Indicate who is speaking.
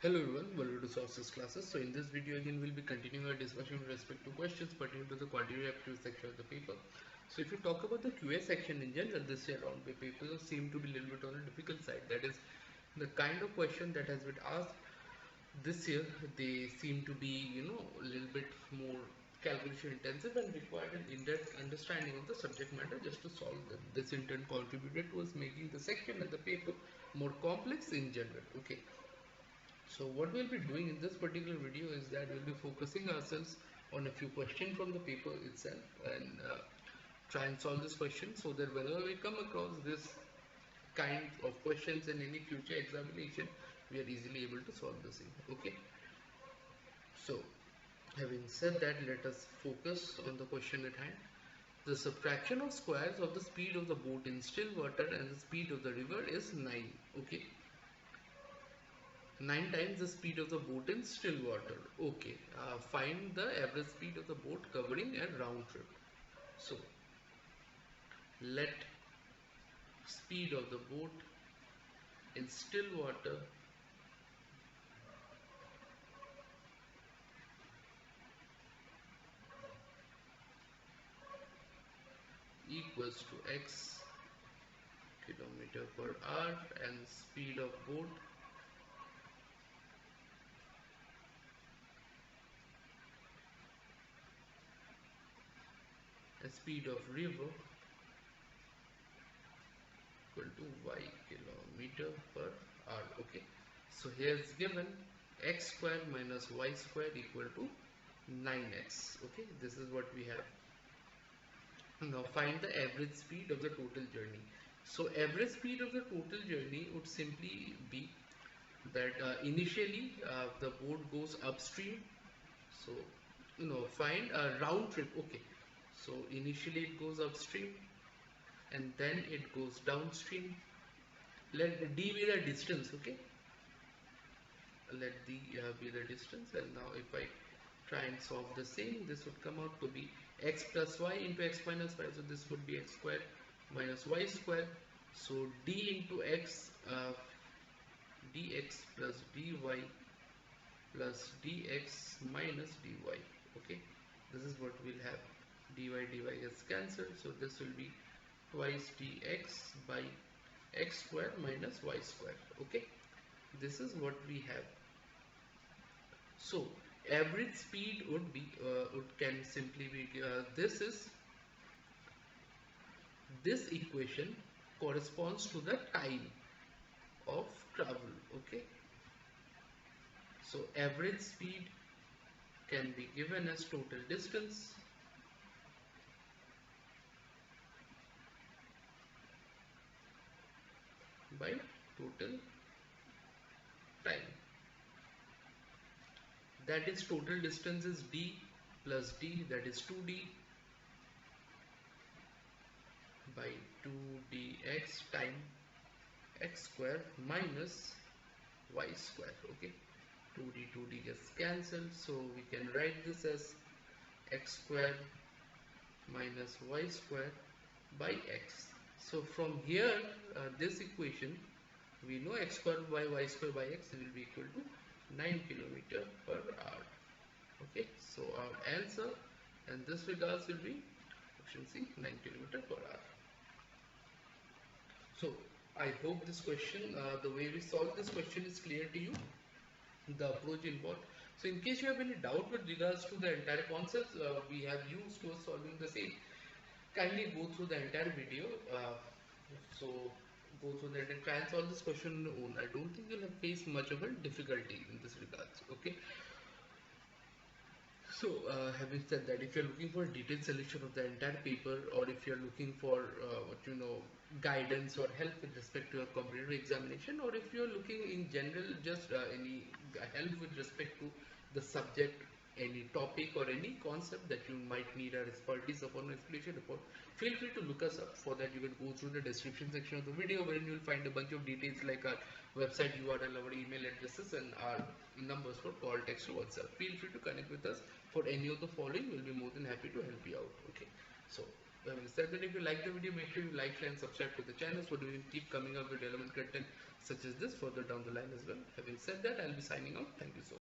Speaker 1: Hello everyone, welcome to Sources classes. So in this video again we'll be continuing our discussion with respect to questions pertaining to the quantitative aptitude section of the paper. So if you talk about the QA section in general, this year round papers seem to be a little bit on the difficult side. That is, the kind of question that has been asked this year, they seem to be a little bit more calculation intensive and required an in-depth understanding of the subject matter just to solve them. This in turn contributed towards making the section and the paper more complex in general. Okay. So what we'll be doing in this particular video is that we'll be focusing ourselves on a few questions from the paper itself and try and solve this question so that whenever we come across this kind of questions in any future examination, we are easily able to solve the same. Okay. So having said that, let us focus on the question at hand. The subtraction of squares of the speed of the boat in still water and the speed of the river is 9. Okay. 9 times the speed of the boat in still water. Okay, find the average speed of the boat covering a round trip. So let speed of the boat in still water equals to x kilometer per hour and speed of boat and speed of river equal to y kilometer per hour. Okay, so here is given x square minus y square equal to 9x. Okay, this is what we have. Now find the average speed of the total journey. So average speed of the total journey would simply be that initially the boat goes upstream. So find a round trip. Okay, so initially it goes upstream and then it goes downstream. Let d be the distance. Okay, let d be the distance, and now if I try and solve the same, this would come out to be x plus y into x minus y. So this would be x squared minus y squared. So d into x dx plus dy plus dx minus dy. Okay, this is what we'll have. Dy gets cancelled, so this will be twice dx by x squared minus y squared. Okay, this is what we have. So average speed would be can simply be this equation corresponds to the time of travel. Okay, so average speed can be given as total distance by total time. That is, total distance is d plus d, that is 2d by 2dx time x square minus y square. Okay, 2d gets cancelled, so we can write this as x square minus y square by x. So from here, this equation, we know x square by y square by x will be equal to 9 kilometer per hour. Okay, so our answer in this regards will be option C, 9 kilometer per hour. So I hope this question, the way we solve this question is clear to you, the approach involved. So in case you have any doubt with regards to the entire concepts we have used for solving the same, kindly go through the entire video. So go through that and try and solve this question on your own. I don't think you'll have faced much of a difficulty in this regards. Okay. So having said that, if you're looking for a detailed solution of the entire paper, or if you're looking for guidance or help with respect to your competitive examination, or if you're looking in general just any help with respect to the subject, any topic or any concept that you might need our expertise upon or explanation upon, feel free to look us up. For that, you can go through the description section of the video, wherein you'll find a bunch of details like our website URL, our email addresses, and our numbers for call, text, or WhatsApp. Feel free to connect with us for any of the following. We'll be more than happy to help you out. Okay, so Having said that, if you like the video, make sure you like, share and subscribe to the channel so we will keep coming up with relevant content such as this further down the line as well. Having said that, I'll be signing out. Thank you so much.